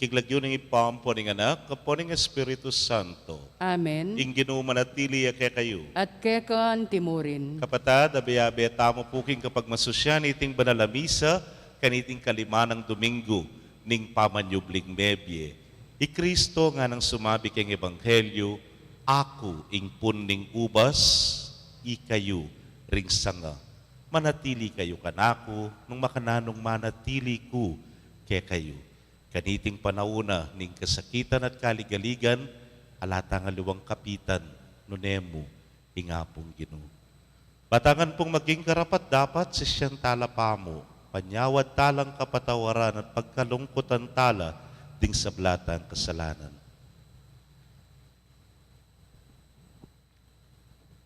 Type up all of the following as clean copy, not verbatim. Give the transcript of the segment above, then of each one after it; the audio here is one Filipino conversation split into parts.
Kiglagyo ng ipampo ng anak, kapo ng Espiritu Santo. Amen. Ing ginumanatili kay kayo. At kekan timurin. Kapatad, abe-abe tamo puking kapag masusyan iting banalamisa, kaniting kalimanang Domingo, ning pamanyubling mebye. I Kristo nga nang sumabi keng Ebanghelyo, ako ing puning ubas, ikayo ring sanga. Manatili kayo kanako, nung makananong manatili ko kay kayo. Kaniting panauna ning kasakitan at kaligaligan, alata nga luwang kapitan, nunemo, ingapong Ginoo. Batangan pong maging karapat dapat sa siyang tala pamo, panyawad talang kapatawaran at pagkalungkutan tala ding sablatang kasalanan.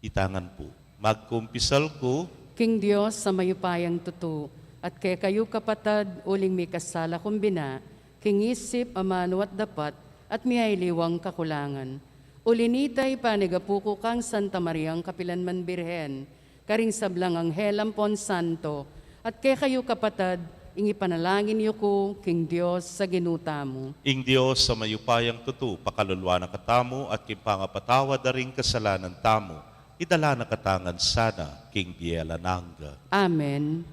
Itangan po, magkumpisal ko, King Diyos sa mayupayang tutu, at kay kayo kapatad uling may kasala kumbina, king isip amano at dapat, at miyay liwang kakulangan. Ulinitay panigapuko kang Santa Mariang Kapilanman Birhen, karing sablang Anghel Ampon Santo, at kay kayo kapatad, ingi panalangin niyo ko, King Diyos sa ginuta mo. ing Diyos sa mayupayang tutu, pakalulwa na katamo at kimpangapatawa daring kasalanan tamo, idala na katangan sana, King Bielananga. Amen.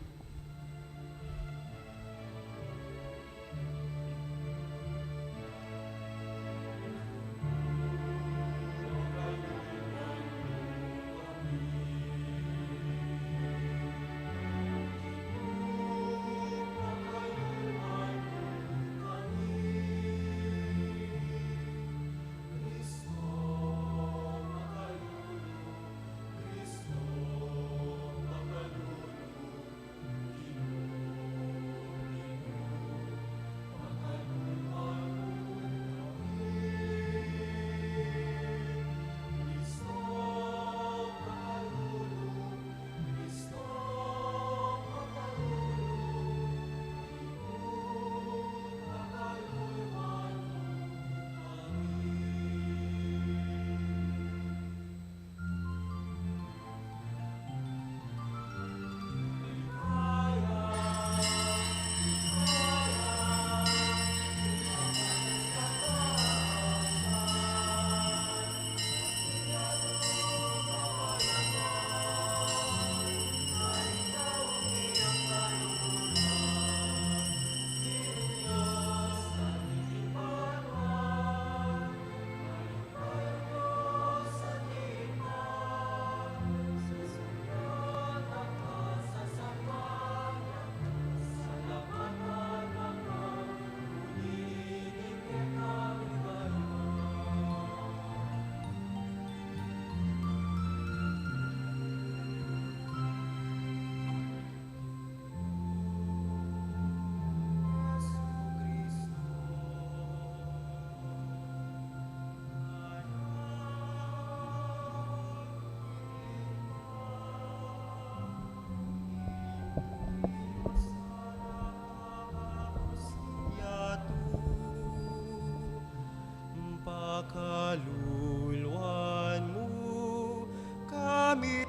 Pakaluluan mo kami.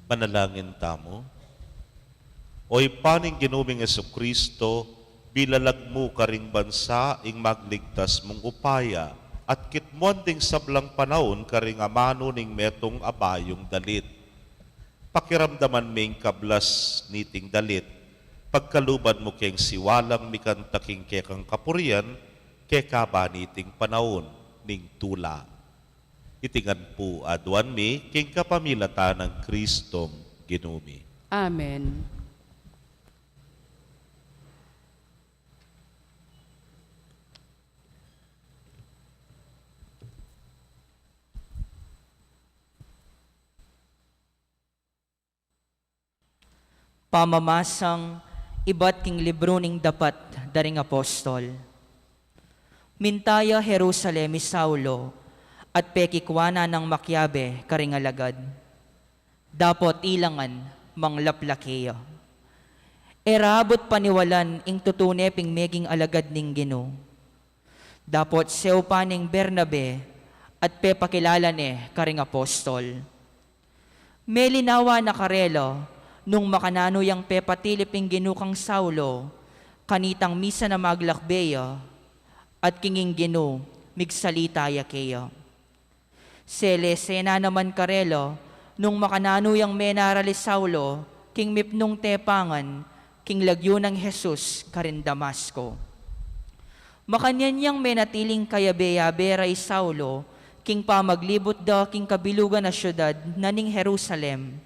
Manalangin tamo. Oy paning ginuming Kristo, bilalag mo karing bansa ing magligtas mong upaya, at kitmon ding sablang panahon karing amano ning metong abayong dalit. Pakiramdaman ming kablas niting dalit, pagkaluban mo keng siwalang mikantaking kekang kapurian, kekaba niting panahon ning tula. Itingan po aduan mi, king kapamilata ng Kristong ginumi. Amen. Pamamasang iba't king libro ning dapat daring apostol. Mintaya Jerusalem Saulo at pekikwana ng makyabe karingalagad. Dapot ilangan manglaplakeya. Erabot paniwalan ing tutuneping meging alagad ning Gino. Dapot sew paning Bernabe at pepakilala ne karing apostol. Melinawa na karelo nung makanano yang pepatiliping ginukang Saulo, kanitang misa na maglakbeya, at kinging ginu, migsalita yakeya. Selesena naman karelo, nung makanano yang menarali Saulo, king mipnong tepangan, king lagyo ng Jesus karin Damasco. Makanyan yang menatiling kayabeya beray Saulo, king pamaglibot da king kabilugan na syudad naning Jerusalem,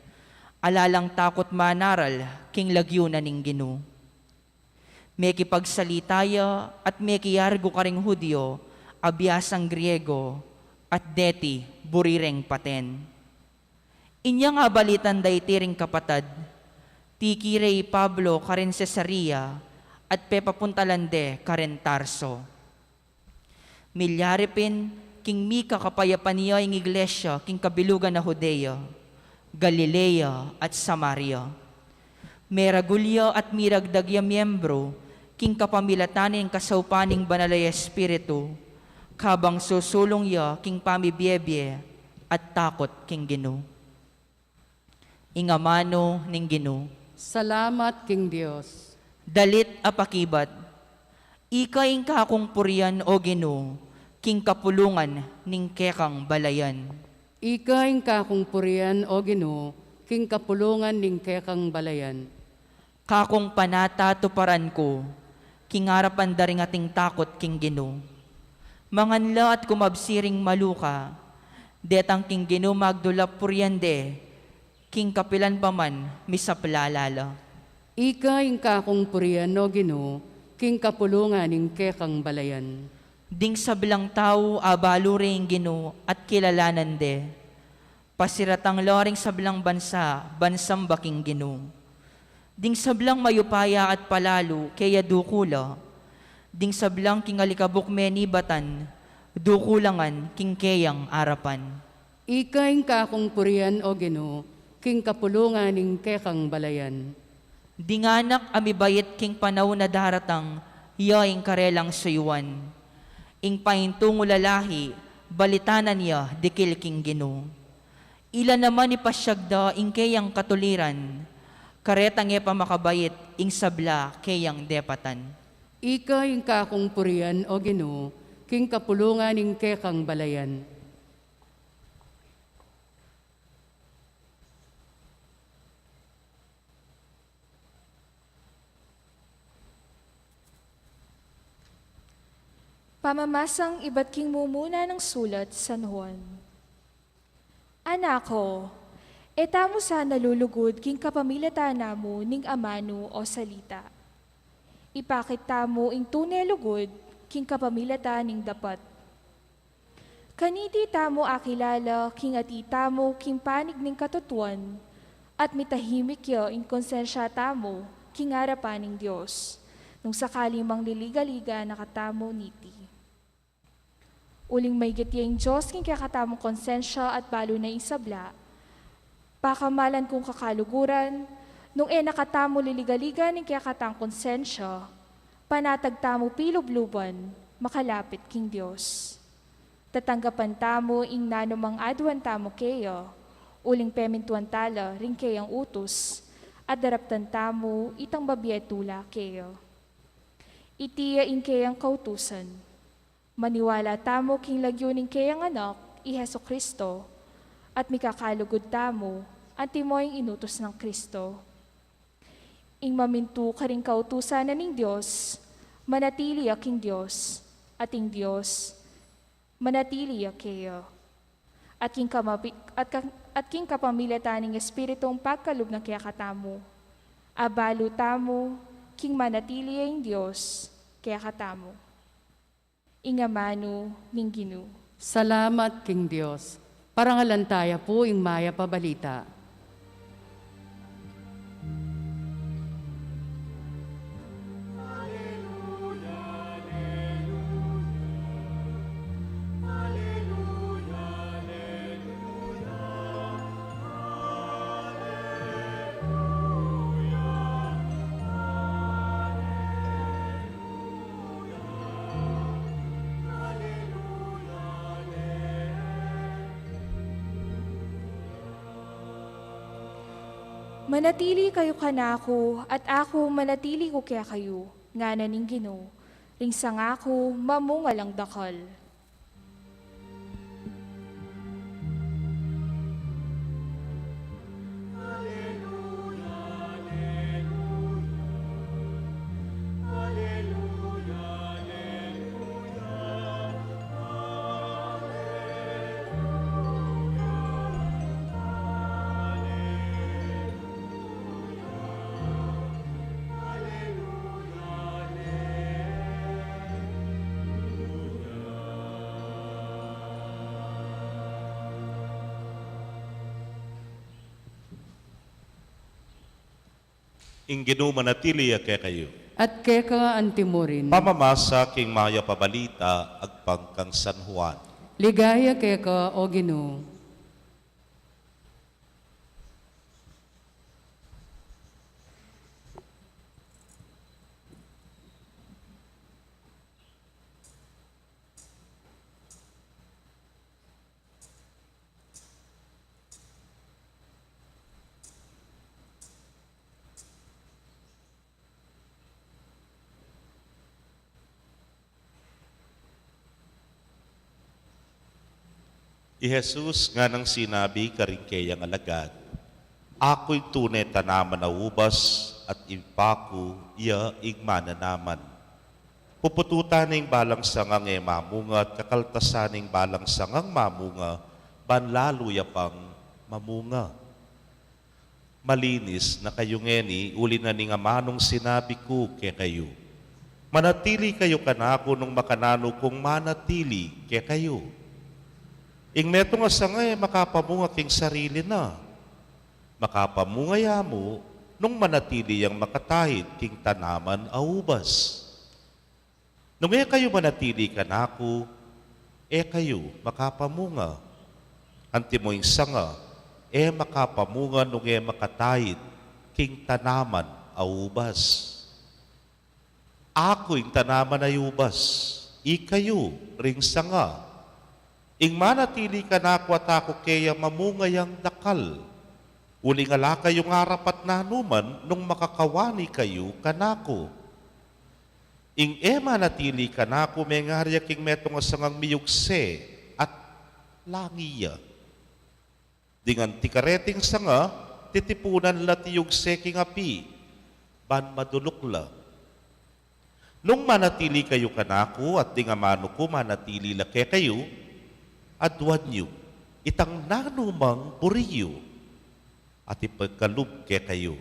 alalang takot manaral, king lagyo na ning Gino. Meki pagsalitaya at meki yargo karing Hudyo, abiyasang Griego, at deti burireng paten. Inya nga balitan daytiring kapatad, tikirey Pablo karin Cesarea, at pepapuntalande karin Tarso. Milyaripin, king Mika kapayapan niya ing iglesia, king kabilugan na Judea, Galilea at Samaria. Meragulya at miragdagya miyembro, king kapamilatanin kasaupaning banalay espiritu, kabang susulong ya king pamibiyebye at takot king Gino. Ingamano ning Gino. Salamat, King Diyos. Dalit apakibat, ikaing kakong purian o Gino, king kapulungan ning kekang balayan. Ikaing kakong purian o Ginoo, king kapulungan ning kekang balayan. Kakong panatatuparan ko, king harapan daring ating takot king Gino. Manganla at kumabsiring maluka, detang king Gino magdulap puryande, king kapilan paman misaplalala. Ikaing kakong purian o Ginoo, king kapulungan ning kekang balayan. Ding sablang tao abaluring Gino at kilalanan de. Pasiratang loring sablang bansa, bansang baking Gino. Ding sablang mayupaya at palalo, kaya dukula. Ding sablang king alikabok menibatan, dukulangan king kayang arapan. Ikaing kakong purian o Ginoo, king kapulungan ning kekang balayan. Dinganak amibayit king panaw na daratang, yaing karelang suyuan. Ing paintungo lalahi, balitanan niya, dikil king Gino. Ila naman ipasyagda ing kayang katuliran, karetang e pamakabayit ing sabla kayang depatan. Ikaing kakong purian o Ginoo, king kapulungan ning kekang balayan. Pamamasang iba't king mumuna ng sulat San Juan. Anako, etamo sa nalulugod king kapamilata namo ning amano o salita. Ipakit tamo ing tunay lugod king kapamilata ning dapat. Kaniti tamo akilala king ati tamo king panig ning katutuan at mitahimik yo ing konsensya tamo king harapan ning Dios nung sakali mang liliga-liga nakatamo niti. Uling may gitiyang Diyos king kakatamong konsensya at balo na isabla, pakamalan kong kakaluguran, nung nakatamo liliga-liga ning kakatang konsensya, panatagtamo pilubluban, makalapit king Diyos. Tatanggapan tamo ing nanumang adwan tamo kayo, uling pemintuan tala ring kayang utos, at daraptan tamo itang babiyetula kayo. Itiya ing kayang kautusan, maniwala tamo king lagyuning kayang anak, i Heso Kristo, at mikakalugod tamo, antimoying inutos ng Kristo. Ing mamintu ka rin kautusan na ning Diyos, manatili aking Diyos, ating Diyos, manatili kayo. at king kapamilya-taning espiritong pagkalub ng kaya katamo. Abalo tamo, king manatili ang Diyos, kaya katamo. Ingamano, ningginu. Salamat, King Diyos. Parangalantaya po ing maya pabalita. Manatili kayo kanako, at ako manatili ko kaya kayo, nga naning Ginoo. Ring sangako, mamungal ang dakal. Inginu manatili kay kayo. At keka antimurin. Pamamasa king maya pabalita agpangkang San Juan. Ligaya keka o Ginoo. I Jesus nga nang sinabi karing kayang alagad, ako'y tunay tanaman na ubas at impako iya igmana naman. Pupututan ng balang sangang mamunga at kakaltasan ng balang sangang mamunga, banlalo yapang mamunga. Malinis na kayo ngeni, uli na ning amanong sinabi ko kay kayo. Manatili kayo kanako nung makanano kung manatili kay kayo. Ing meto nga sangay makapamunga king sarili na. Makapamunga mo nung manatili yang makatahid king tanaman a ubas. Nung kayo manatili kanako, kayo makapamunga. Anti mo ing sanga, makapamunga nung makatahid king tanaman a ubas. Ako ing tanaman ay ubas, ikayo ring sanga. Ing manatili ka na at ako kaya mamungayang dakal. Uling ala kayong harapat na anuman nung makakawani kayo kanako. Ing manatili ka na ako may ngarya king metong asangang miyugse at langiya. Dingan tikareting sanga, titipunan la tiyugse king api, ban madulukla. Nung manatili kayo kanako at dingamano ko manatili la kayo, adwan nyo, itang nanumang buriyo, at ipagkalub ke kayo.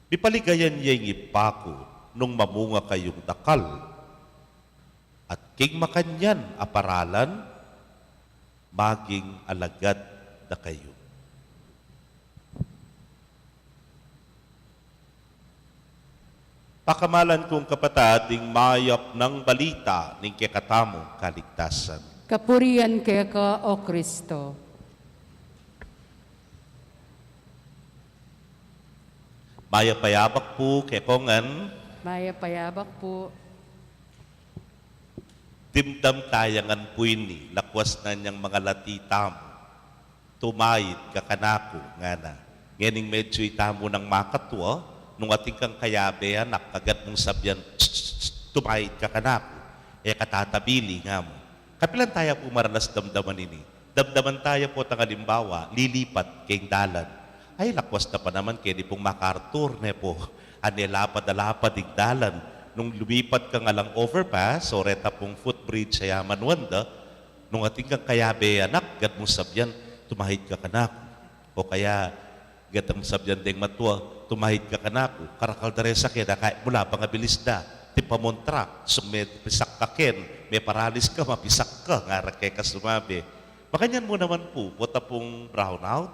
Bipaligayan niya yung ipako nung mamunga kayong dakal, at king makanyan aparalan, maging alagad na kayo. Pakamalan kong kapatading mayap ng balita ng kekatamong kaligtasan. Kapurian keka o Kristo. Maya payabak po kekongan, Maya payabak po. dimdam tayangan po ini, lakwas na niyang mga latitam, tumayit kakanako nga na. Nganing medyo itamo ng makatwa, nung ating kang kayabe, anak, kagat mong sabyan, tumayit kakanako, katatabili nga mo. Kapilan tayo po maranas damdaman ini. Damdaman tayo po tang halimbawa, lilipat kayong dalan. Ay, lakwas na pa naman kaya di pong MacArthur ne po. Lapad ing dalan. Nung lumipat ka nga lang overpass, o reta pong footbridge sa Yaman Wanda, Nung ating kang kayabe anak, gad mo sabyan, tumahid ka kanak. O kaya, gad mo sabyan deng matua, tumahid ka kanako. Karakaldaresa kaya kaya mula, pangabilis na. Tipamontra, so may pisak ka ken, may paralis ka, mapisak ka, nga rakay ka sumabi. Makanyan mo naman po, wata pong brown out,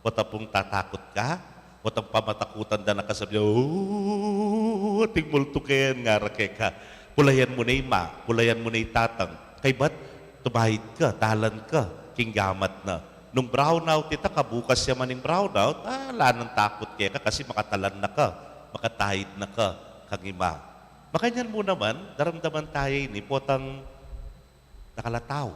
wata pong tatakot ka, watang pamatakutan da nakasabi, oh, ating multo ken, nga rakay ka. Pulayan mo na ima, pulayan mo na itatang. Kay ba't tumahid ka, talan ka, kinggamat na. Nung brownout ita, kabukas siya maning brownout, wala nang takot kaya ka kasi makatalan na ka, makatahid na ka, kangima. Makanyan mo naman, daramdaman tayo ni potang nakalataw.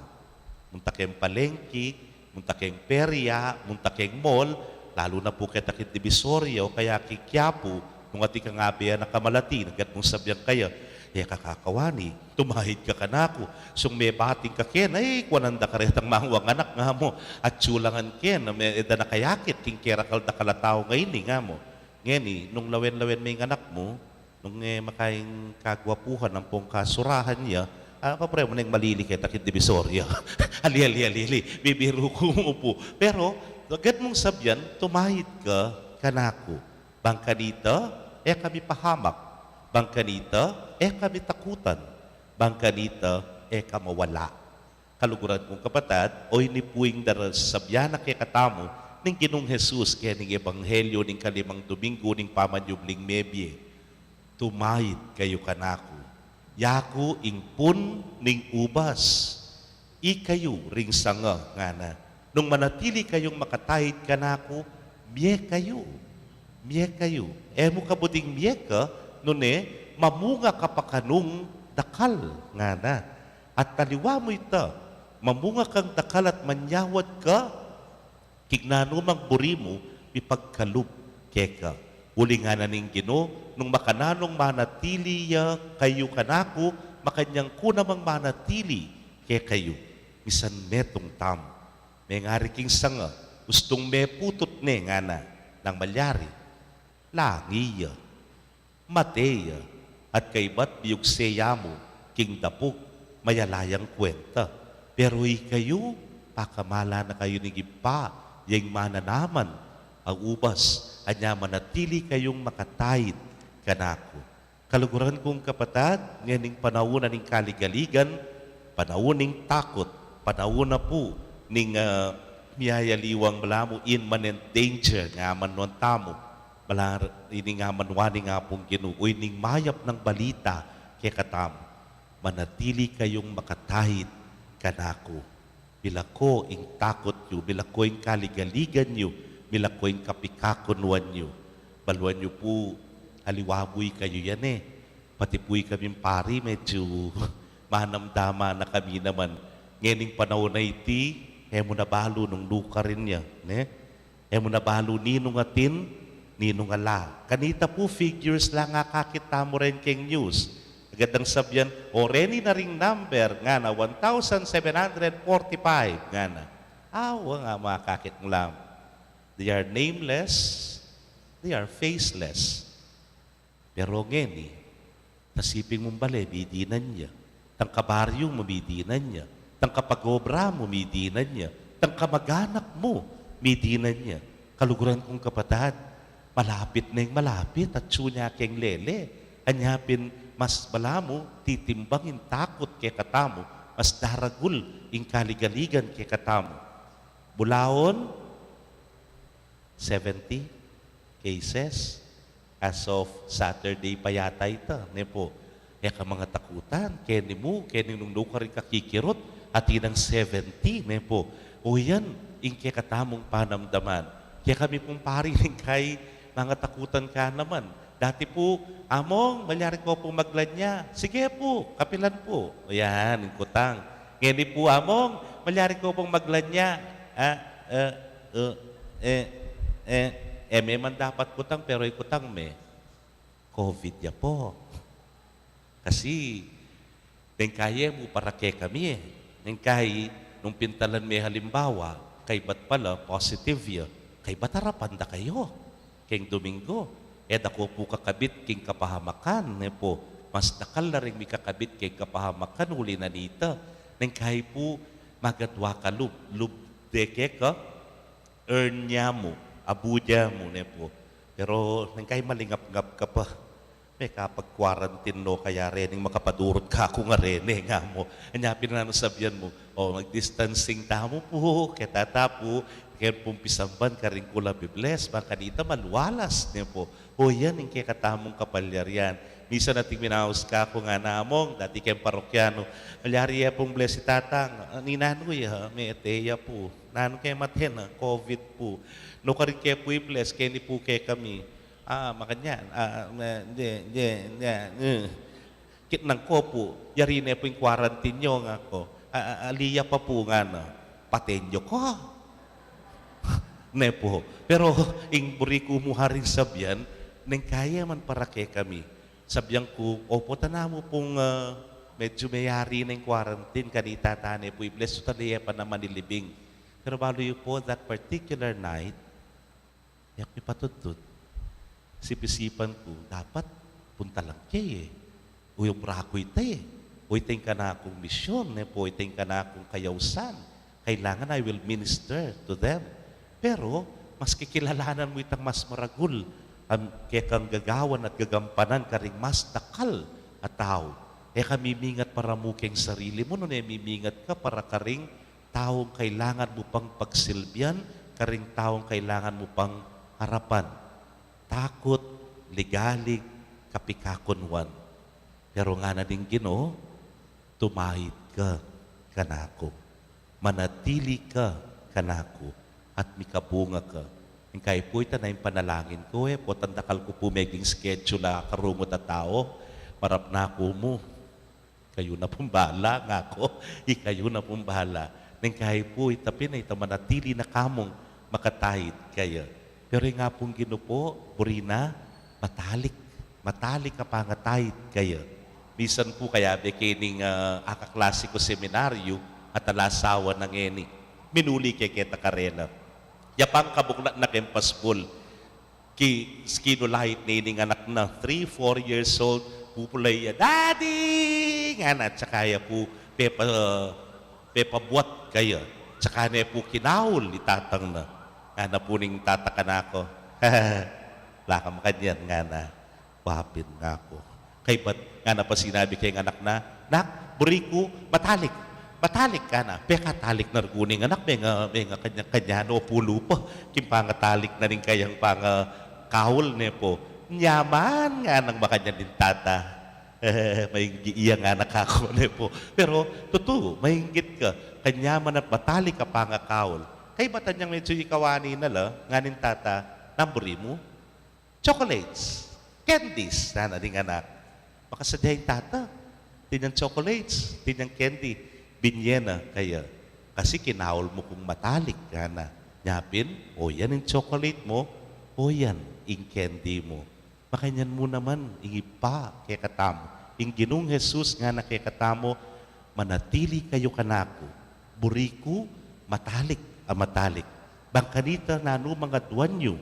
Munta kayong palengki, munta kayong perya, munta kayong mall, lalo na po kita kayong Divisoria o kaya kikyapo, nung ati ka nga biya na kamalati, nagat mong sabihan kaya, kakakawani, tumahid ka kanako. Sung may bating ka ken, ay, kwananda ka rin ang mahuwang anak nga mo. At sulangan ken, may eda na kayakit, king kerakal da kalatao ngayon nga mo. Ngayon nung lawen-lawen may anak mo, nung makaing kagwapuhan ng pong kasurahan niya, kapre mo na yung malili kaya takit Divisoria. Ali, bibiro ko mo po. Pero, agad mong sabyan, tumahid ka kanako. Bangka dito, kami pahamak. Bangkanita, kami takutan. Bangkanita, kamawala. Kaluguran kong kapatad, o inipuing daras sabyanak kay katamo, ning Ginong Jesus kaya ning Ebanghelyo ning kalimang Domingo ning pamanyubling mebye. Tumahid kayo kanako. Yaku ingpun ning ubas. Ikayo ring sanga nga na. Nung manatili kayong makatahid kanako, miye kayo. Miye kayo. Mo kabuting miye ka, nune, mamunga ka pa kanung dakal nga na. At taliwa mo ita, mamunga kang dakal at manyawad ka, kignano mang buri mo, ipagkalup keka. Uli nga na ning Ginoo, nung makananong manatili kayo kanako, makanyang kunamang manatili kaya kayo. Misan metong tam. May ngariking sanga, gustong me putot ne nga na, nang malyari. Langiya. Mateya, at kay ba't biyugseya mo, king dapog, mayalayang kwenta. Pero kayo, pakamala na kayo ni Gipa, yung mananaman, ang ubas, anya manatili kayong makatahid kanako. Kaluguran kong kapatad, nganing panahon na ning kaligaligan, panahon ning takot, panahon na po ning miyayaliwang malamo imminent danger nga manon tamo. Malar, ini nga manwani nga pong Ginoo, ning mayap ng balita kay katamo. Manatili kayong makatahid kanako. Bila ko ing takot nyo, bila ko ing kaligaligan nyo, bila ko ing kapikakunwan nyo. Baluan nyo po, haliwaboy kayo yan Pati po'y kaming pari, medyo manamdama na kami naman. Ngayon panahon na iti, mo nabalo nung luka rin niya. Mo nabalo ninong atin, ninong ala. Kanita po figures lang nga kakita mo rin keng news. Agad ang sabyan, reni na ring number nga na 1,745 nga na. Awa nga mga kakit mo lang. They are nameless, they are faceless. Pero ngeni, nasiping mong bale, bidinan niya. Tang kabaryong mabidinan niya. Tang kapagobra mo, midinan niya. Tang kamag-anak mo, midinan niya. Kaluguran kong kapatad, malapit na yung malapit at sunya keng lele. Anyapin, mas malamo, titimbangin takot kay katamo, mas daragul in kaligaligan kay katamo. Bulaon, 70 cases as of Saturday pa yata ito. Po, ka mga takutan, kaya mo, kaya nung ka rin kakikirot, at inang 70, po. O yan, in kay katamong panamdaman. Kaya kami pong parinig kay mga takutan ka naman. Dati po, among, malyari ko pong maglanya. Sige po, kapilan po. O yan, yung kutang. Ngayon po, among, malyari ko pong maglanya. May man dapat kutang, pero yung kutang may COVID ya po. Kasi, nang kaya mo para kay kami Nang kaya, nung pintalan may halimbawa, kay ba't pala, positive ya, kay ba't harapan da kayo? Keng Domingo, dako po kakabit king kapahamakan, po, mas nakal na rin may kakabit kay kapahamakan, huli na nita. Nang kahit po, magadwa ka lub deke ka, earn niya mo, abudya mo ne po. Pero nang kay malingap-ngap ka pa, may kapag quarantine no, kaya rening makapadurot ka ako nga rene nga mo. Anya pinanasabihan mo, mag-distancing tamo po, kaya tatapo, kaya pumpisamban ka rin kula bibles, baka dito malwalas ne po. Yan, yung kaya katamong kapalyar yan. Misa nating minaus ka ako nga namong, dati kayong parokyano, alyari pong bless si tatang, ni nanoy may eteya po, nanong kayo mathen COVID po. No ka rin kayo po i-bless, kaya ni po kayo kami, makanyan, kitnang ko po, yari na po yung quarantine nyo nga ko, aliya pa po nga na, patenyo ko. Ne po. Pero, ing buri ko mo rin sabyan, nang kaya man para kay kami. Sabihan ko, opo, tanamo pong medyo mayari na yung quarantine, kanita tane po, i-bless so taliya pa naman nilibing. Pero balo yun po, that particular night, yak mi patutut, sipisipan ko, dapat punta lang kayo eh. Uyong brako ito eh. Uyteng ka na akong misyon, uyteng ka na akong kayawsan. Kailangan I will minister to them. Pero, mas kikilalanan mo itang mas maragul, kaya kang gagawan at gagampanan ka ring mas dakal at tao. Kami mingat para muking sarili mo, nun mimingat ka para ka ring taong kailangan mo pang pagsilbihan, ka ring taong kailangan mo pang harapan. Takot, ligalig, kapikakunwan. Pero nga na din Ginoo, tumahid ka kanako. Manatili ka kanako at mikabunga ka. Yung kaya po ita na yung panalangin ko po tandakal ko po maging schedule na karumot at tao, marap na ako mo. Kayo na pong bahala nga ako, ikayo na pong bahala. Yung kaya po itapin na ita manatili na kamong makatahid kaya. Pero yung nga pong Ginoo, burina, matalik ka pa nga tahid kaya. Bisan po kaya bekining akaklasiko seminaryo at alasawa ng eni. Minuli kay Keta Karela. Yapang kabuklat na campus pool. Skinulahit na ining anak na 3-4 years old. Pupulay ya, Daddy! Nga na, tsaka ya po, pepa buat kayo. Tsaka na po kinahol ni tatang na. Nga na po ning tataka na ako. Wala ka makanyan nga na. Wapin nga ako. Kay ba't nga na pa sinabi kay anak na, Nak, buriku, matalik. Matalik ka na. Peka talik na rukuning anak. May nga kanya no pulo po. Kimpangatalik na rin kayang kahol ne po. Nyaman nga nang makanya din tata. May iya nga nakako ne po. Pero totoo, mahingit ka. Kanyaman at matalik ka kahol. Kay bata niyang medyo ikawani na la, nga nin tata, namburi mo? Chocolates. Candies. Na rin anak. Makasadyahin tata. Tinyang chocolates. Tinyang candy. Binyena kaya. Kasi kinahol mo kung matalik ka na. Nyapin, yan yung chocolate mo, yan, yung candy mo. Makanyan mo naman, ipa kaya katamo. Yung Ginong Jesus nga na kaya katamo, manatili kayo kanako. Buriku, matalik, matalik. Bangkanita nanu mga duwan nyo,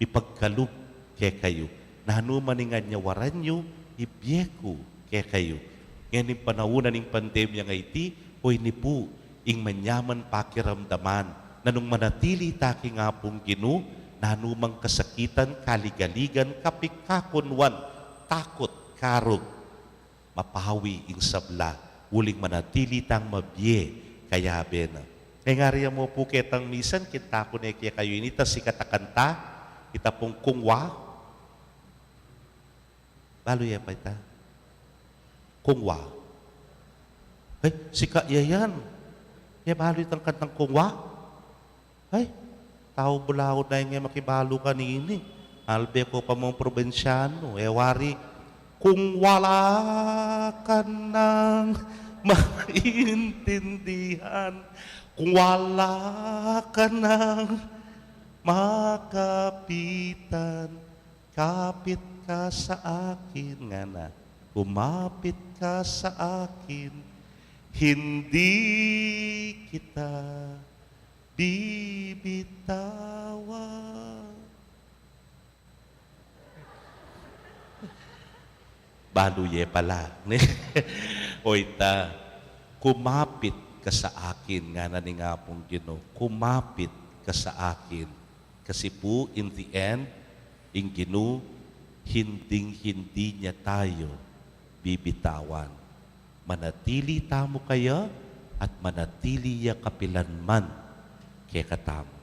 ipagkalub kaya kayo. Nanu maningan niya waran nyo, ibyeku kaya kayo. Ngayon yung panahon ng pandemya nga iti, ni po, ing manyaman pakiramdaman, na nung manatili taki nga pong Ginoo, na anumang kasakitan, kaligaligan, kapikakunwan, takot, karog, mapawi ing sabla, uling manatili tang mabye, kaya bena. Kaya nga riyan mo po ketang misan, kita ko na kaya kayo inita, si katakanta, kita pong kungwa, balo ya pa ita, kungwa. Ay, sika yan. Kaya balo itang kantang kungwa. Ay, tao bulao na yung makibalo kanini. Albe ko pa mong probinsyano. Wari, kung wala ka nang maintindihan, kung wala ka nang makapitan, kapit ka sa akin nga na. Kumapit ka sa akin, hindi kita bibitawan. Baluye pala. Oita, kumapit ka sa akin, nga na ni nga pong Ginoo. Kumapit ka sa akin. Kasi po, in the end, in Ginoo, hindi niya tayo bibitawan. Manatili tamo kaya at manatili ya kapilanman kaya katamo.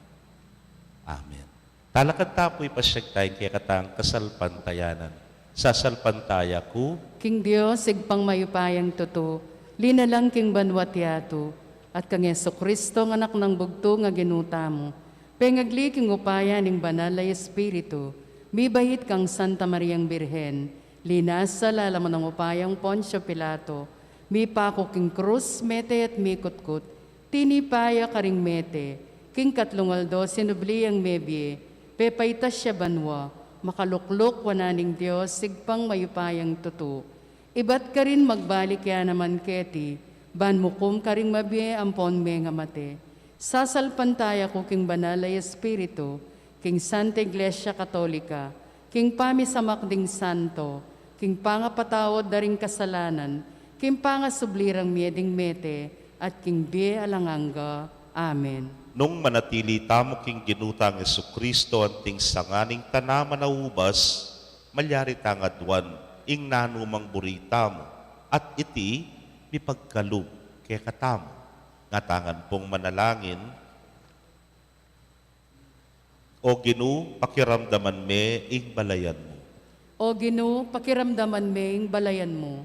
Amen. Talakad tapo'y pasyag tayong kaya katang kasalpantayanan. Sasalpantaya ko, King Dios, sigpang mayupayang tuto, linalang king banwat yato, at kang Yeso Kristo ng anak ng bugto nga ginuta mo. Pengagli king upaya ning banal na Espiritu, mibahit kang Santa Mariang Birhen, linas sa lalaman ng upayang Poncio Pilato, mipako king krus, mete at mikutkut, tinipaya karing mete, king katlungaldo sinubliyang mebye, pepaitas siya banwa, makaluklok wananing Diyos, sigpang mayupayang tuto. Ibat ka rin magbalik ya naman keti, ban mukum ka rin mabye ampon me nga mate. Sasalpantaya ko king banal ay Espiritu, king Santa Iglesia Katolika, king pamisamakding santo, king pangapatawad daring kasalanan, king pangasublirang mieding mete, at king bie alanganga. Amen. nung manatili tamo king ginutang Kristo anting sanganing tanaman na ubas, malyari tangadwan, ing nanumang burita mo, at iti mipagkalub kaya katamo. Ngatangan pong manalangin, O Ginu, pakiramdaman me ing balayan mo. O Ginoo, pakiramdaman me ing balayan mo.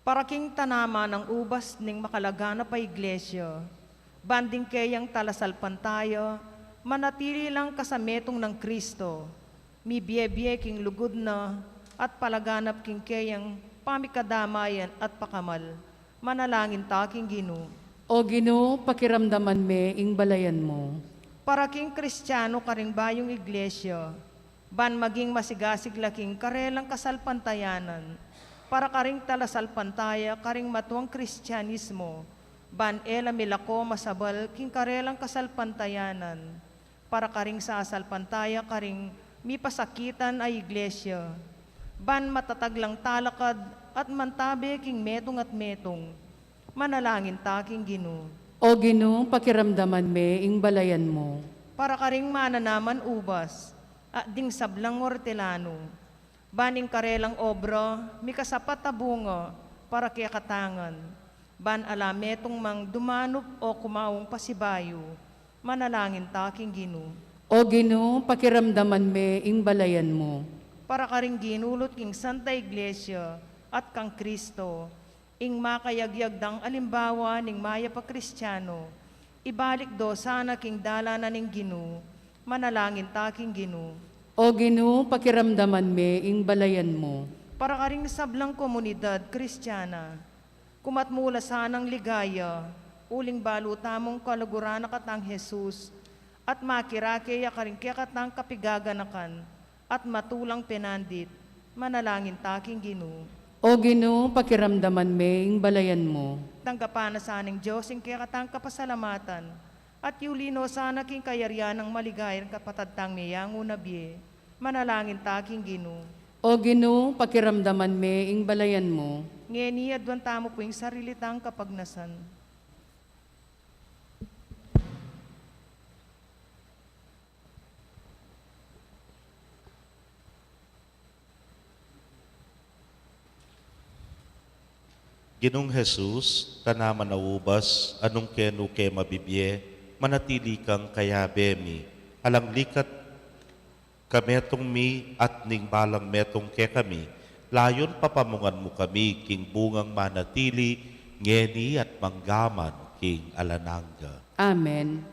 Paraking tanama ng ubas ning makalagana pa iglesia, banding kayang talasalpan tayo, manatili lang kasametong ng Kristo, mi biye king lugod na, at palaganap king kayang pamikadamayan at pakamal, manalangin ta king Ginoo. O Ginoo, pakiramdaman me ing balayan mo. Paraking Kristiyano karing bayong iglesia, ban maging masigasig laking karelang kasalpantayanan, para karing talasalpantaya karing matuang Kristyanismo, ban ela milako masabal king karelang kasalpantayanan, para karing sasalpantaya karing mipasakitan ay iglesia, ban matataglang talakad at mantabi king metong at metong, manalangin ta king Ginoo. O Ginoo, pakiramdaman me ing balayan mo. Para karing mananaman ubas, at ding sablang hortelano, baning karelang obra, mikasapat na bunga, para kaya katangan, ban alametong mang dumanup o kumaong pasibayo, manalangin ta king Ginoo. O Ginoo, pakiramdaman me ing balayan mo. Para karing ginulot king Santa Iglesia at kang Kristo, ing makayagyag dang alimbawa ning maya pa Kristiyano, ibalik do sana king dalanan ning Ginoo, manalangin ta king Ginoo. O Ginoo, pakiramdaman me ing balayan mo. Para karing sablang komunidad Kristiyana, kumatmula sanang ligaya, uling baluta mong kalaguran na katang Jesus, at makirake karing katang kapigaganakan, at matulang penandit, manalangin ta king Ginoo. O Ginoo, pakiramdaman me ing balayan mo. Tanggapan na saning Diyos ing katang kapasalamatan, at yulino sana king kayaryan ng maligayang kapatadtang miyango na biye, manalangin ta king Ginoo. O Ginoo, pakiramdaman me ing balayan mo. Ngeni adwan tamo po yung sarilitang kapagnasan. Ginong Jesus, tanaman na ubas, anong kenu ke mabibye, manatili kang kayabemi, alang likat kametong mi at ning balang metong ke kami, layon papamungan mo kami, king bungang manatili, ngeni at manggaman, king alananga. Amen.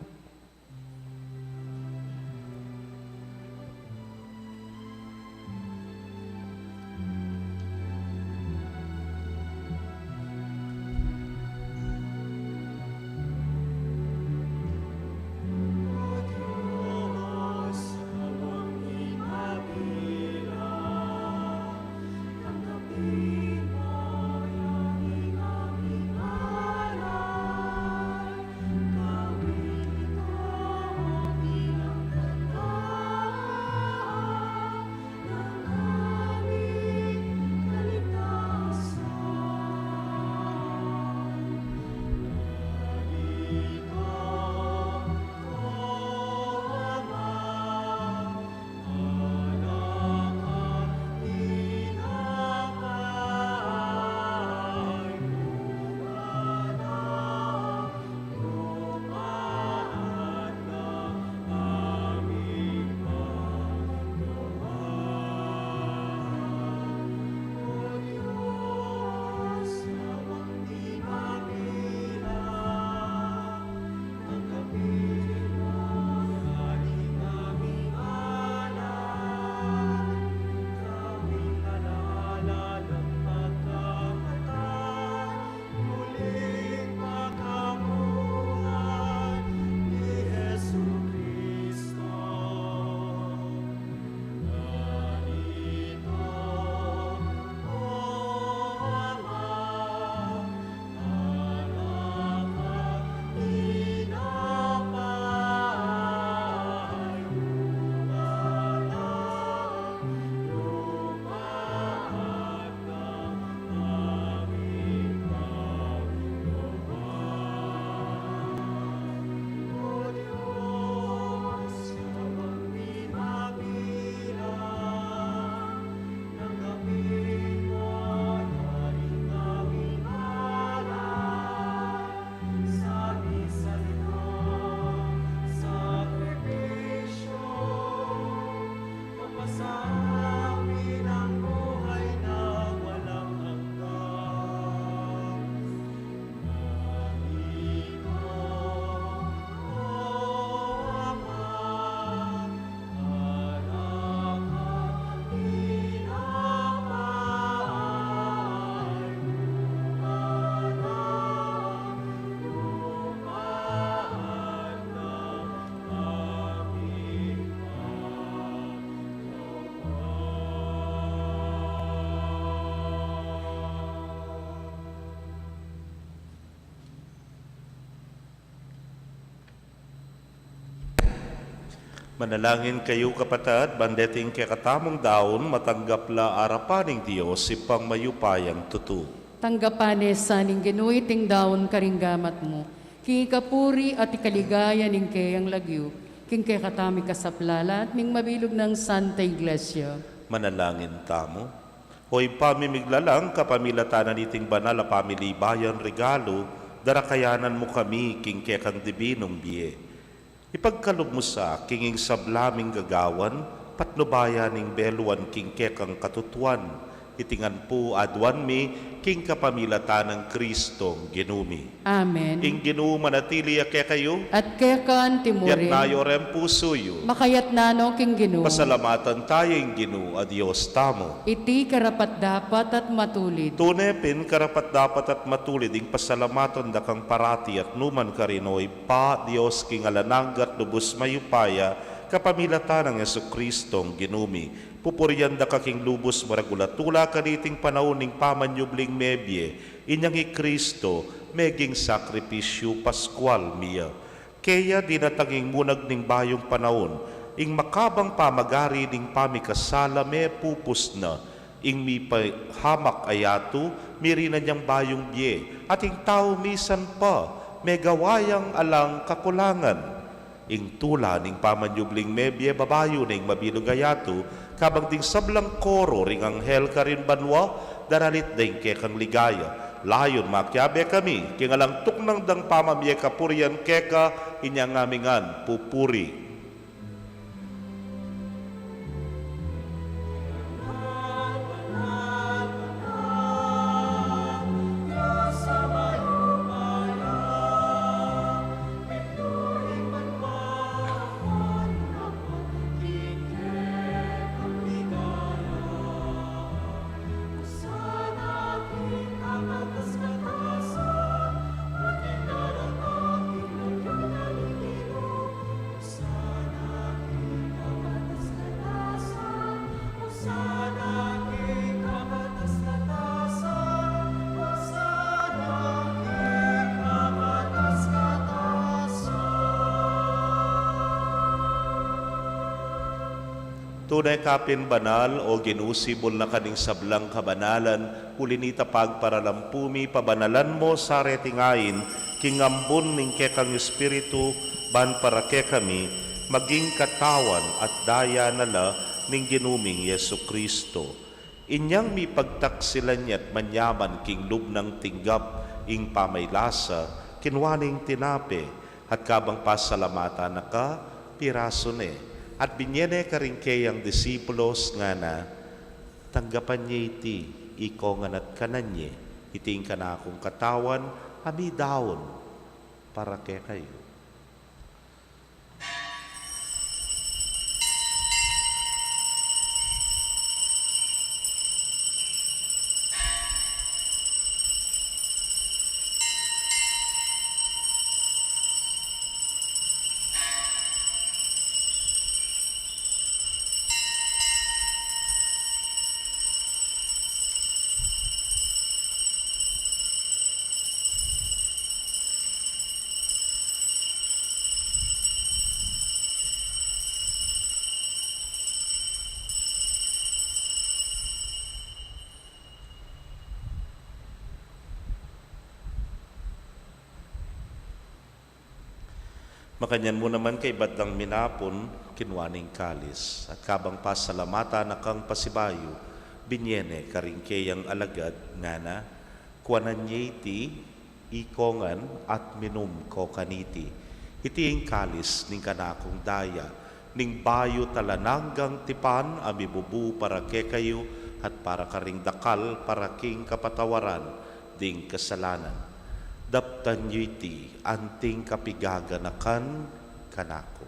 Manalangin kayo kapatid, bandeting kakatamong daon, matanggapla arapaning Diyos, ipang mayupayang tutu. Tanggapane sa ning ginuiting daon karinggamat mo, king ikapuri at ikaligaya ning kayang lagyo, king kay katami kasaplala at ming mabilog ng Santa Iglesia. Manalangin tamo. Hoy pamimiglalang kapamilatanan iting banal a pamilibayan regalo, darakayanan mo kami king kekang dibinong biye. Ipagkalob mo sa kinging sablaming gagawan, patnubayan ning beluan king kekang katutuan, itingan po adwan mi king kapamilatan ng Kristong ginumi. Amen. Ing ginoo manatili ake kayo, At kekan yat timurin, nayo rem pusoyo. makayat nano king ginoo. Pasalamatan tayo ing ginoo a Diyos tamo. Iti karapat dapat at matulid. Tunepin karapat dapat at matulid ing pasalamatan dakang parati at numan karinoy pa Diyos king alananggat lubos mayupaya kapamilatan ng Jesukristong ginumi. Pupuryan da kaking lubos maragulatula kaniting panahon ning pamanyubling mebye, inyang i Kristo, meging sakripisyo paskwal miya. Kaya dinatanging munag ning bayong panahon, ing makabang pamagari ning pamikasala me pupus na, ing mi hamak ayatu, miri na niyang bayong biye, at ing tao misan pa, may gawayang alang kakulangan. Ing tula ning pamanyubling mebye babayo ning mabilog ayatu, kabang ding sablang koro ring anghel karin banwa, daralit ding kekang ligaya. Layon makyabe kami, kingalang tuknang dang pamamye kapurian keka, inyang ngamingan pupuri. Tunay kapin banal o ginusibol na kaning sablang kabanalan, ulinita pagparalampumi, pabanalan mo sa retingain, kingambon ning kekang Espiritu, ban para ke kami, maging katawan at daya nala ning ginuming Yesu Kristo. Inyang mi pagtaksilan niya't manyaman king lubnang tinggap, ing pamaylasa, kinwaning tinape, at kabang pasalamatan na ka, piraso ne. At binyene karingkeyang disipulos nga na, tanggapan niya iti, ikongan at kananye, iting kanakong katawan, ami daon, para ke kayo. Makanyan mo naman kay batang minapon, kinwaning kalis, at kabang pasalamata na kang pasibayo, binyene karingkeyang alagad, nga na, kuwanan niya iti, ikongan at minum ko kaniti. Iti ang kalis ning kanakong daya, ning bayo talananggang tipan, amibubu para ke kayo, at para karing dakal para king kapatawaran, ding kasalanan. Daptan yu iti anting kapigaganakan kanako.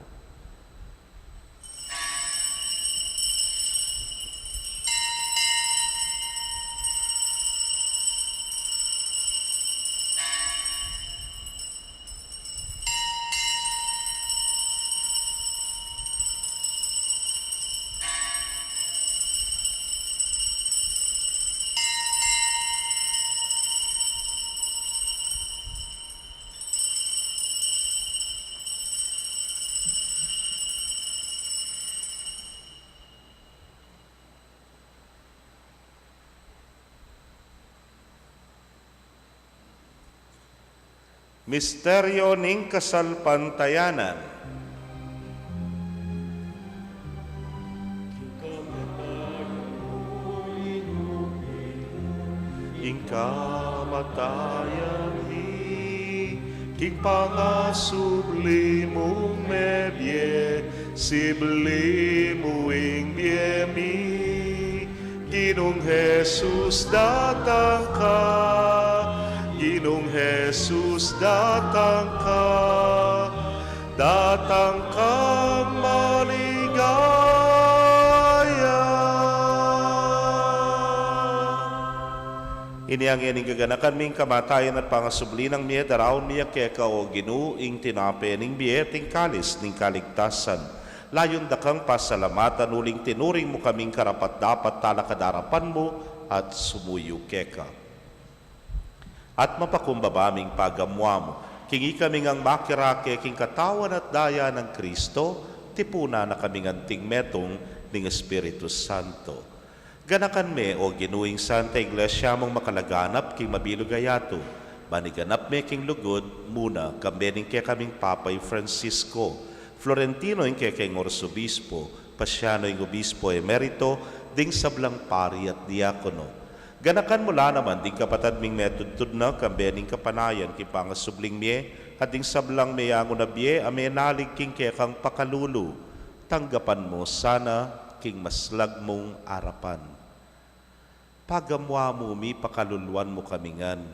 Misteryo ning kasalpantayanan. Ing kamatayan ni king pangasublimong medye siblimuing biemi Ginong Jesus datang ka, Ginong Jesus datang ka, datang kang maligaya. Ini ang ining gaganakan ming kamatayan at pangasubli ng miye daraon miya keka o ginuing tinape ning biye ting kalis ning kaligtasan. Layon dakang pasalamatan uling tinuring mo kaming karapat dapat talakadarapan mo at sumuyo keka. At mapakumbabaming pagamwa mo, kingi kaming ang makirake king katawan at daya ng Kristo, tipuna na kaming anting metong ning Espiritu Santo. Ganakan me o ginuing Santa Iglesia mong makalaganap king mabilugayato. Baniganap me king lugod muna kambening kaya kaming Papay Francisco. Florentino yung kaya king Orsobispo. Pasiano yung Obispo Emerito. Ding sablang pari at diakono. Ganakan mula naman ding kapatad ming metudtud na kambening kapanayan king pangasubling mie. At ding sablang mayango na bie amenalig king kaya kang pakalulu. Tanggapan mo sana king maslag mong arapan. Pagamwa mo mi pakaluluan mo kamingan.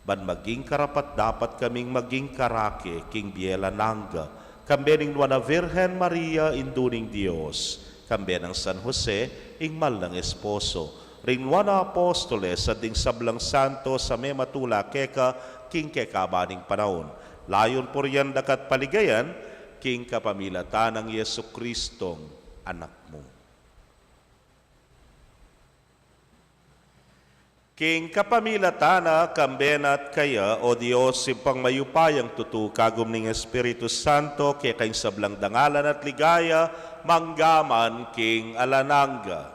Ban maging karapat dapat kaming maging karake king biela nangga. Kambe ning Nuana Virgen Maria induning Dios. Kambe ng San Jose ing mal ng esposo. Ring Nuana Apostoles sa ding sablang santo sa may matula keka king kekabaning panahon. Layon por yan dakat paligayan king kapamilatan ng Yesu Kristong anak mo. King kapamilatana, kambenat kaya, o Diyos, simpang mayupayang tutu, kagum ning Espiritu Santo, kaya kayong sablang dangalan at ligaya, manggaman king alananga.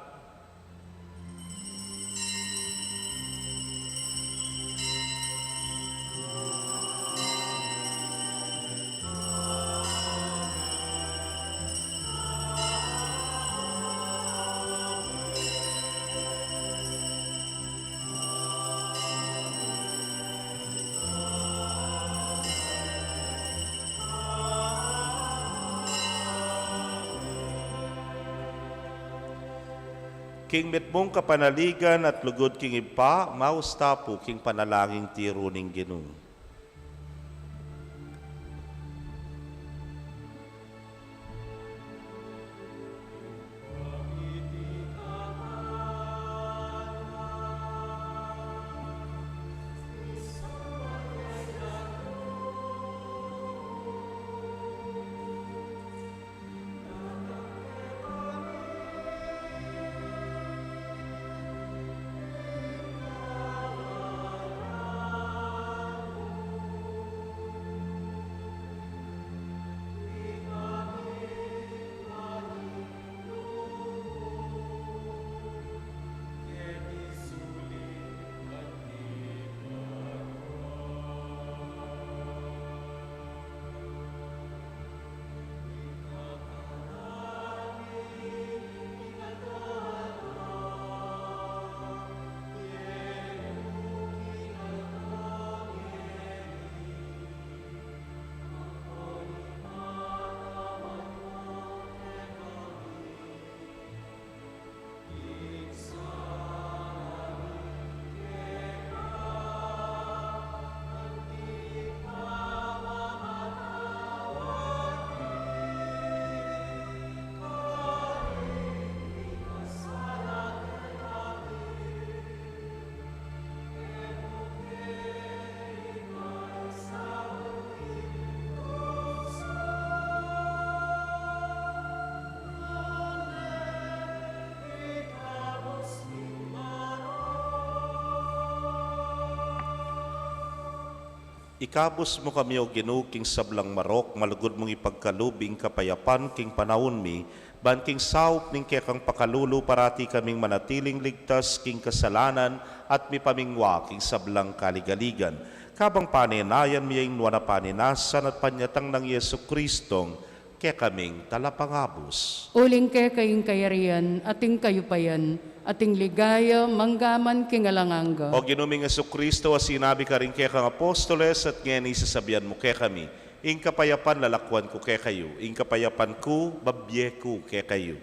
King mitmong kapanaligan at lugod king ipa, maustapo king panalangin tiro ning Ginoo. Ikabos mo kami o Ginoo king sablang marok, malugod mong ipagkalubing kapayapan king panahon mi, ban king saup ning kekang pakalulu parati kaming manatiling ligtas king kasalanan at mi pamingwa king sablang kaligaligan. kabang paninayan miyang nuwana paninasan at panyatang ng Yesu Kristong kaya kaming talapangabos. Uling kayong kayarian, ating kayupayan, ating ligaya, manggaman kingalanganga. O ginuming Yesu Kristo, sinabi ka rin kaya kang apostoles at ngayon isasabihan mo kaya kami, ing kapayapan lalakwan ko kaya kayo, ing kapayapan ko, babye ko kaya kayo.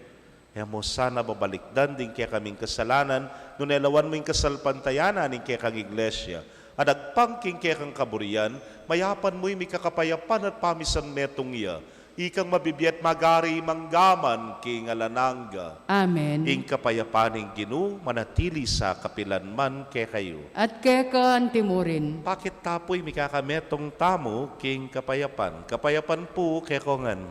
Kaya mo sana babalikdan din kaya kaming kasalanan, nunelawan mo yung kasalpantayanan ng kaya kang iglesia. At agpangking kaya kang kaburian, mayapan mo'y may kakapayapan at pamisan metong iya. Ikang mabibiyat magari manggaman king alananga. Amen. Ing kapayapaning Ginu, manatili sa kapilanman kaya kayo. At keka antimurin. Bakit tapoy may kakametong tamo king kapayapan? Kapayapan po kaya kongan.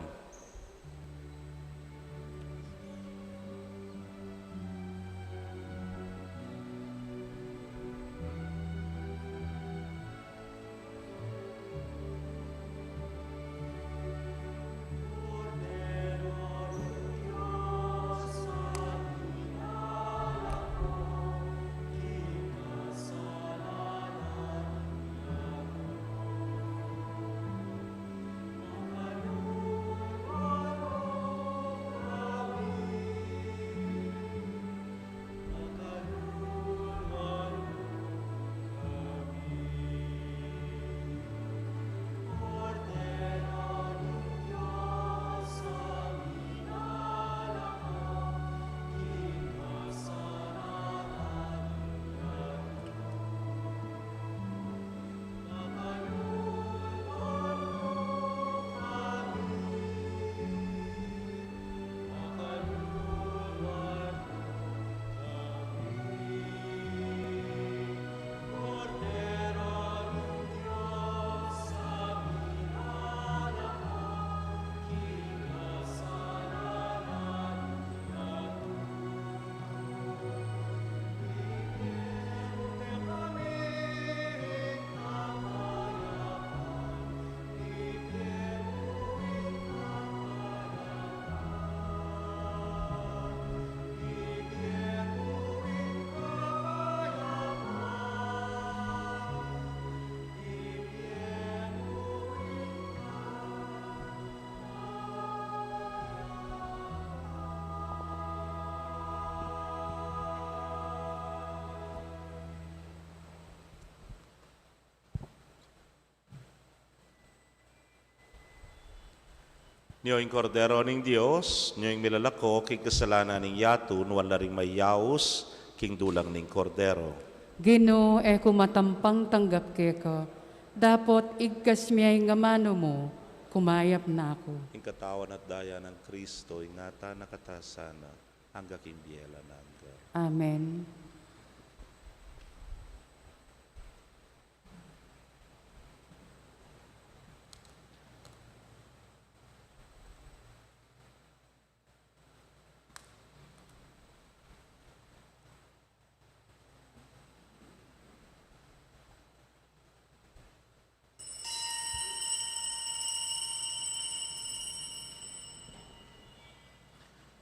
Niyo yung kordero ng Diyos, niyo yung milalako, king kasalanan ng yatun, wala ring may yaos, king dulang ng kordero. Gino e kumatampang tanggap keka. Dapot igkas miyay nga mano mo, kumayap na ako. Ing katawan at daya ng Kristo, ing nata nakatasana, hangga kimbiela nangga. Amen.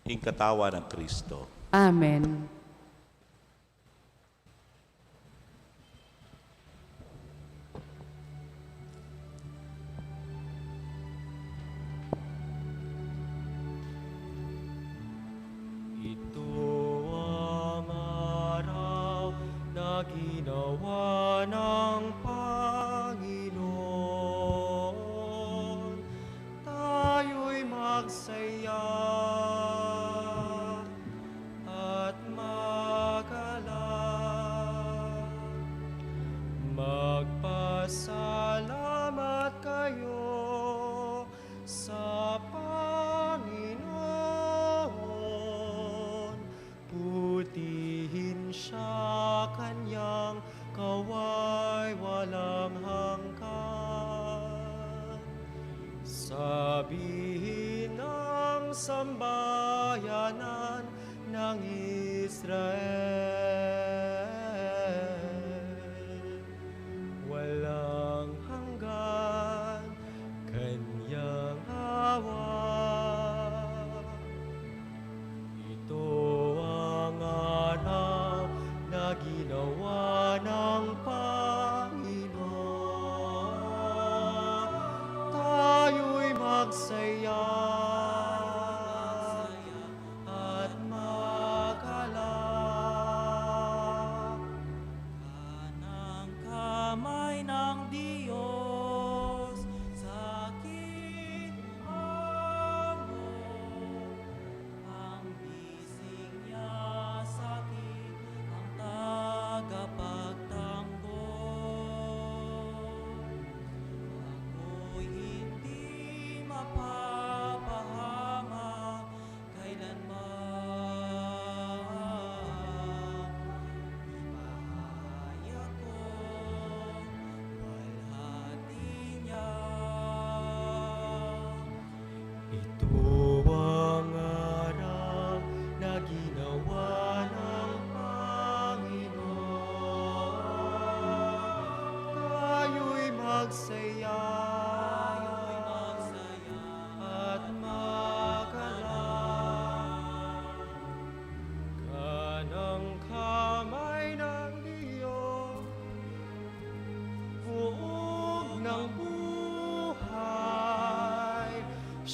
Ing katawan ng Kristo. Amen. Ito ang araw na ginawa ng Panginoon. Tayo'y magsaya at magalak. Magpasalamat kayo sa Panginoon. Putihin siya kanyang kaway walang hanggan. Sabihin ng sambayanan ng Israel, walang hanggan kanyang awa. Ito ang araw na ginawa ng Panginoon.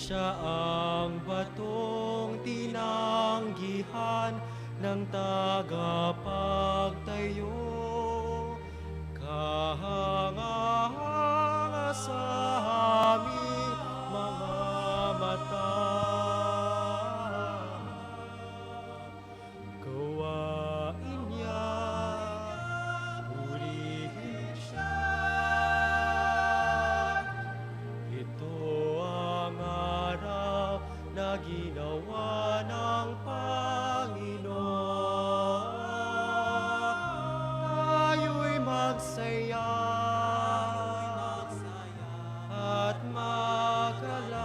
Siya ang batong tinanggihan ng tagapagtayo. Kahanga-hanga sa aming mga mata. Gawain niya, purihin siya. Ito ang araw na ginawa ng Panginoon. Tayo'y magsaya at magalak.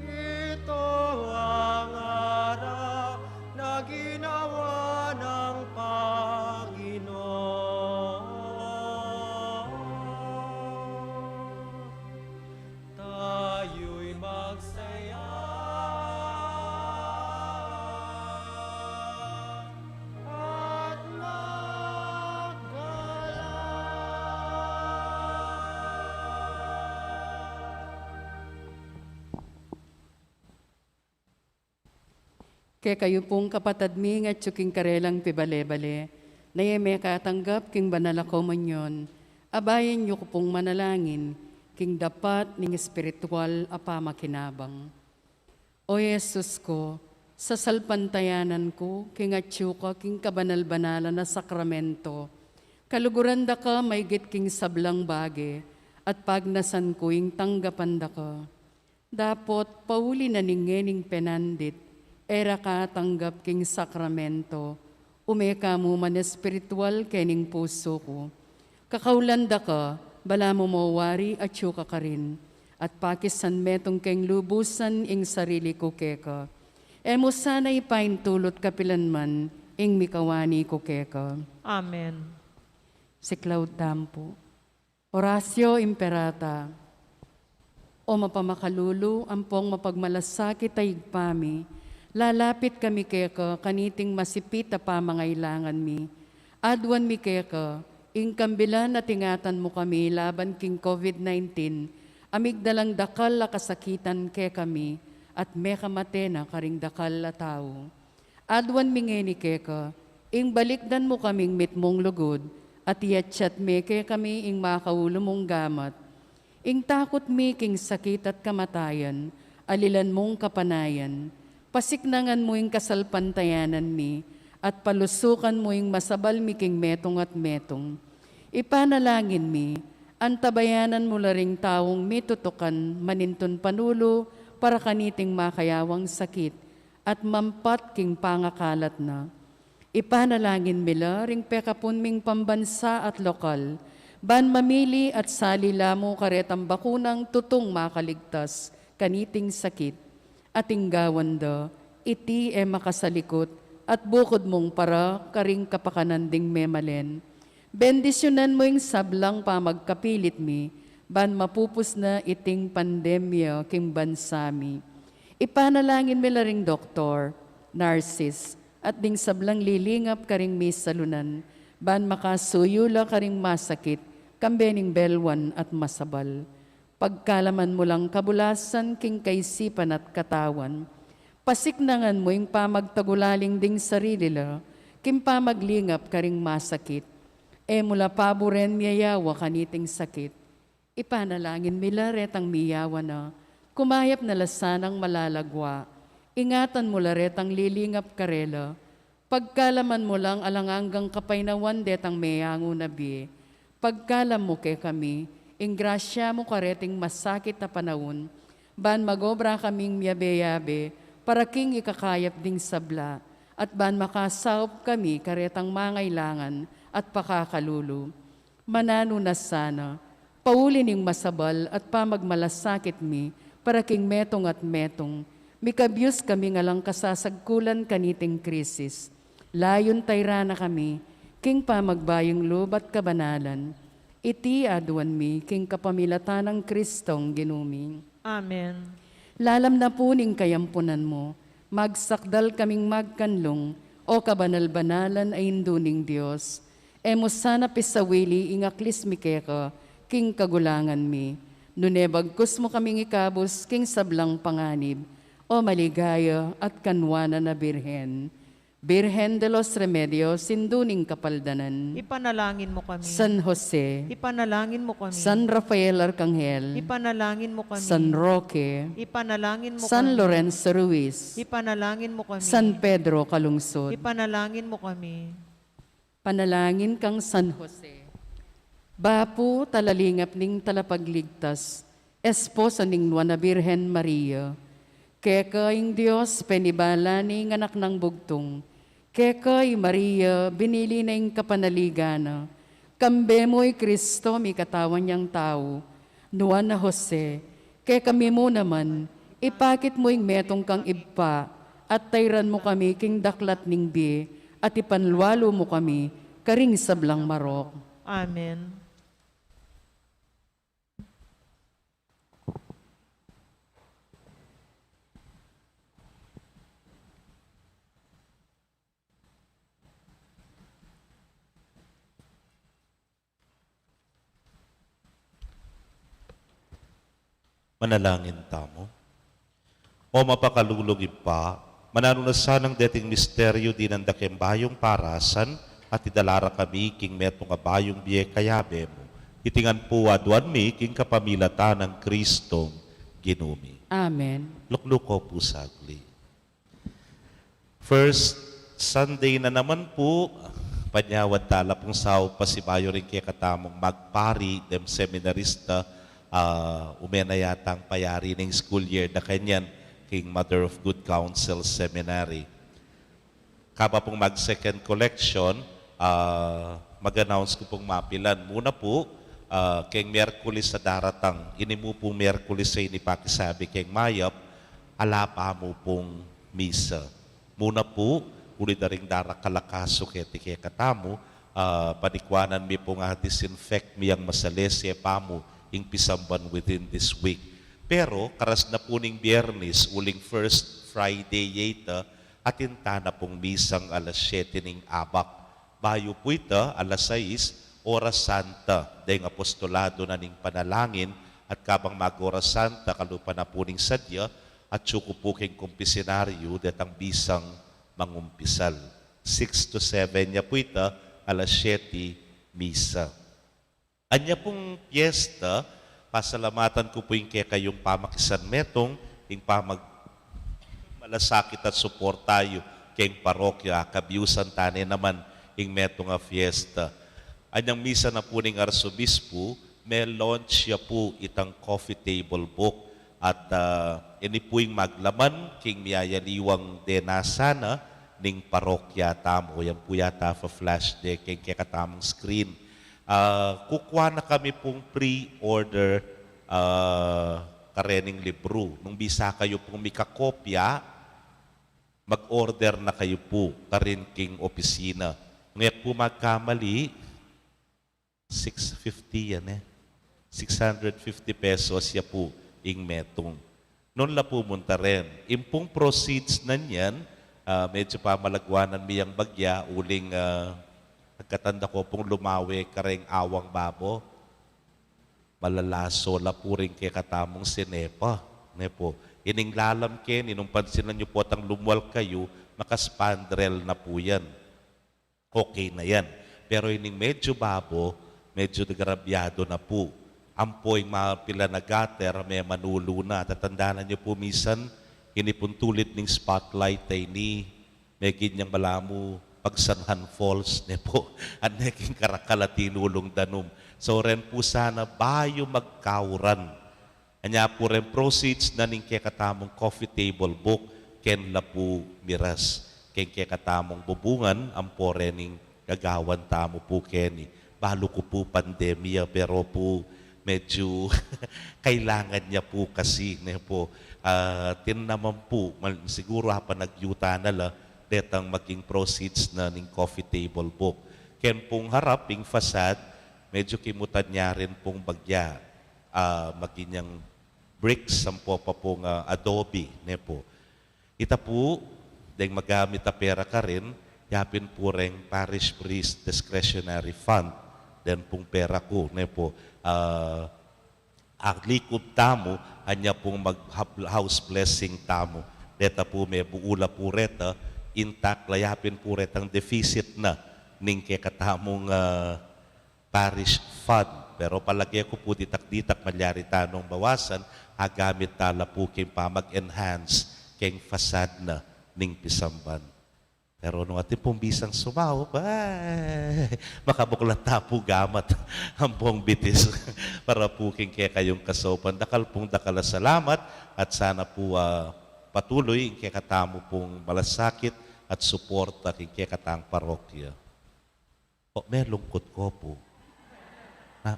Ito ang araw na ginawa ng Panginoon. Tayo'y magsaya at Kaya kayo pong kapatadmi nga tsuking karelang pibale-bale, na may katanggap king banala komunyon, abayan niyo ko pong manalangin, king dapat ning espiritual apamakinabang. O Yesus ko, sa salpantayanan ko, king atsuka king kabanal-banala na sakramento, kaluguran da ka may king sablang bage, at pagnasan ko ing tanggapan da ka. Dapot pauli na ningening penandit, era ka tanggap king sakramento, umeka mo man espiritual kening puso ko. Kakaulanda ka, bala mo mawari at syuka ka rin, at pakisan metong keng lubusan ing sarili ko keka. Emo sana ipaintulot kapilanman ing mikawani ko keka. Amen. Si Cloud Tampo. Horacio Imperata. O mapamakalulu, ampong mapagmalasakit ay igpami, lalapit kami keka, kaniting masipit a pamangailangan mi. Adwan mi keka, ingkambilan na tingatan mo kami laban king COVID-19, amigdalang dakal la kasakitan ke kami, at mekamate na karing dakal la tao. Adwan mi ngeni keka, ing balikdan mo kaming mitmong lugod, at iyatsyat me ke kami ing makaulo mong gamat. Ing takot mi king sakit at kamatayan, alilan mong kapanayan, pasiknangan mo ing kasalpantayanan mi, at palusukan mo ing masabal mi king metong at metong. Ipanalangin mi, antabayanan mo laring taong mitutukan maninton panulo para kaniting makayawang sakit, at mampat king pangakalat na. Ipanalangin mila ring pekapun ming pambansa at lokal, ban mamili at salila mo karetang bakunang tutong makaligtas, kaniting sakit, ating gawanda, iti e makasalikot, at bukod mong para karing kapakananding memalen. Bendisyonan mo yung sablang pamagkapilit mi, ban mapupus na iting pandemya king bansami. Ipanalangin mi laring doktor, nurses, at ding sablang lilingap karing misalunan, ban makasuyula karing masakit, kambening belwan at masabal. Pagkalaman mo lang kabulasan king kaisipan at katawan, pasiknangan mo yung pamagtagulaling ding sarili la, kim pamaglingap karing masakit, e mula paboren miyayawa kaniting sakit. Ipanalangin mila retang miyawa na, kumayap na lasanang malalagwa, ingatan mo la retang lilingap karela, pagkalaman mo lang alanganggang kapainawan detang mayango na biye, pagkalam mo ke kami, ing grasya mo kareting masakit na panahon, ban magobra kaming miyabe-yabe, para king ikakayap ding sabla, at ban makasawp kami karetang mangailangan at pakakalulu. Manano na sana, pauli ning masabal at pamagmalasakit mi, para king metong at metong, mikabyus kami nga lang kasasagkulan kaniting krisis. Layon tayrana kami, king pamagbayong loob at kabanalan, iti aduan mi, king kapamilatan ng Kristong ginuming. Amen. Lalam na puning kayampunan mo, magsakdal kaming magkanlong, o kabanal-banalan ay induning Diyos. Emo sana pisawili ingaklis mi keka, king kagulangan mi. Nunebagkus mo kaming ikabos king sablang panganib, o maligaya at kanwana na birhen. Birhen de los Remedios, sinduning kapaldanan. Ipanalangin mo kami. San Jose, Ipanalangin mo kami. San Rafael Arcangel, Ipanalangin mo kami. San Roque, Ipanalangin mo San kami. Lorenzo Ruiz, Ipanalangin mo kami. San Pedro Calungsod. Ipanalangin mo kami. Panalangin kang San Jose. Bapu talalingap ning talapagligtas, esposa ning Nuana Birhen Maria. Kekay Diyos penibala ning anak ng bugtong. Kekay Maria binili na yung kapanaligana. Kambe mo'y Kristo mi katawan niyang tao. Nuana Jose, kaya kami mo naman, ipakit mo yung metong kang ibpa, at tayran mo kami king daklat ning bi, at ipanluwalo mo kami, karing sablang marok. Amen. Manalangin tamo. O mapakalulugib pa, mananunasan ng dating misteryo din ang dakembayong parasan at idalara kami king metong abayong biye kayabe mo. Itingan po aduan mi king kapamilatan ng Kristong ginumi. Amen. Lukluko po sagli. First Sunday na naman po, panyawad tala pong sao pasibayo rin kaya katamong magpari dem seminarista umena yatang payari ng school year na kanyan king Mother of Good Counsel Seminary. Kaba pong mag-second collection, mag-announce ko pong mapilan. Muna po, king Miyerkules sa daratang, inimu pong Miyerkules sa inipakisabi king Mayap, alapa mo pong misa. Muna po, uli na rin darakalakaso kaya katamo, panikwanan mi pong disinfect miyang masalesye pamo, ing pisamban within this week. Pero, karas na po ning Biyernes, uling first Friday yata, atinta na pong misang alas 7 ning abak. Bayo po ita, alas 6, Oras Santa, dahil apostolado na ning panalangin, at kabang mag-Oras Santa, kalupa na po ning sadya, at suko po king kumpisenaryo, datang bisang mangumpisal. 6 to 7 niya po ita, alas 7, misa. Anya pong piyesta, pasalamatan ko po yung kaya kayong pamakisan metong, yung malasakit at support tayo kayong parokya, kabiusan tani naman yung metong fiesta. Anyang misa na po ng Arsobispo, may launch siya po itang coffee table book at ini po yung maglaman king miyayaliwang denasana ning parokya tamo. Yan po yata fa flash deck king kaya katamang screen. Kukuha na kami pong pre-order karening libro. Nung bisa kayo pong mikakopya, mag-order na kayo po karin king opisina. Ngayon po magkamali, 650 yan 650 pesos ya po ing metong. Noon la pumunta rin. Impong proceeds na niyan, medyo pa malagwanan miyang bagya, uling nagkatanda ko pong lumawi kareng awang babo. Malalaso la po rin kay katamong sinepa. Nepo. Ining lalam ken, inong pansinan nyo po tang lumwal kayo, makaspandrel na po yan. Okay na yan. Pero ining medyo babo, medyo degrabyado na po. Ampoy mga pila na gater, may manulo na. Tatandaan nyo po misan, inipuntulit ning spotlight ay ni may ginyang malamu pagsanhan falls ne po at neking karakalatinulong danum. So ren po sana bayo magkauran. Anya po ren proceeds na ning kaya katamong coffee table book ken la po miras. Ken kaya katamong bubungan ang po rening gagawan tamo po keni. Balo ko po pandemya pero po medyo kailangan niya po kasi ne po naman po siguro hapa nagyuta na la detang maging proceeds na ning coffee table book. Ken pong harap, ing facade, medyo kimutan niya rin pong bagya. Maginyang bricks, sampo pa pong adobe. Ne po. Ita po, dahil magamit a pera ka rin, yapin po rin parish priest discretionary fund. Then pong pera ko, ne po. Likob tamo, anya pong mag-house blessing tamo. Deta po may buula po reta, intact layapin po retang deficit na ning katamong parish fund. Pero palagay ko po ditak-ditak malyari tanong bawasan, agamit tala po king pa mag-enhance king fasad na ning pisamban. Pero nung ating pong bisang sumaw, makabuklat na po gamat ang buong bitis para po king kaya kayong kasopan. Dakal pong dakala salamat at sana po patuloy king katamo pong malasakit at suporta king kaya katang parokya. O, may lungkot ko po.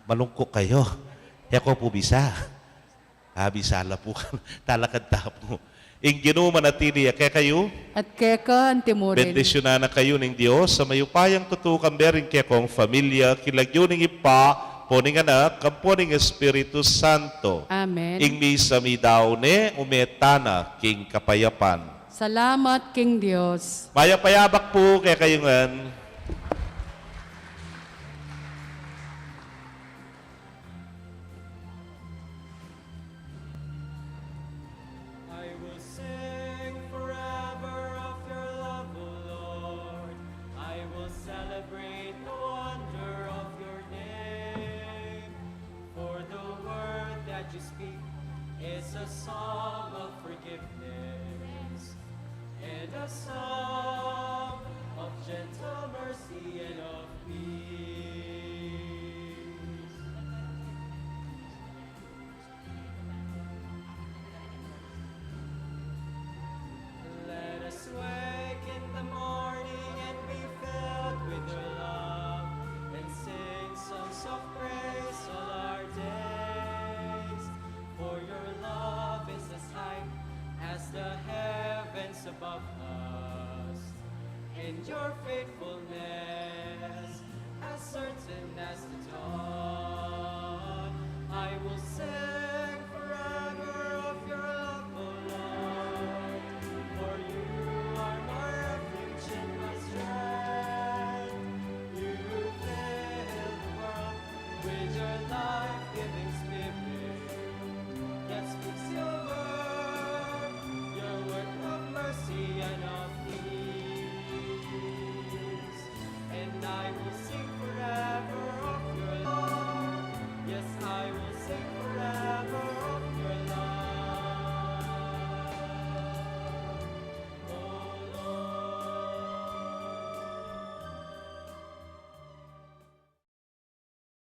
Malungkot kayo. Kaya ko po bisa. Bisala po. Talakad po. Ing ginuman at tiniya kaya kayo. At keka antimuril. Bendisyonan na kayo ng Diyos sa mayupayang tutukan berin kaya kong familia, kilagyo ng ipa, poning anak, kamponing Espiritu Santo. Amen. Ing misa mi daw ne, umetana, king kapayapan. Salamat, King Diyos. Mayapayabak po kaya kayo ngan. I will sing forever of your love, O Lord. I will celebrate the wonder of your name. For the word that you speak is a song of forgiveness and a song of gentle mercy and of peace. Let us wake in the morning and be filled with your love and sing songs of praise all our days. For your love is as high as the heavens above us, and your faithfulness as certain as the dawn.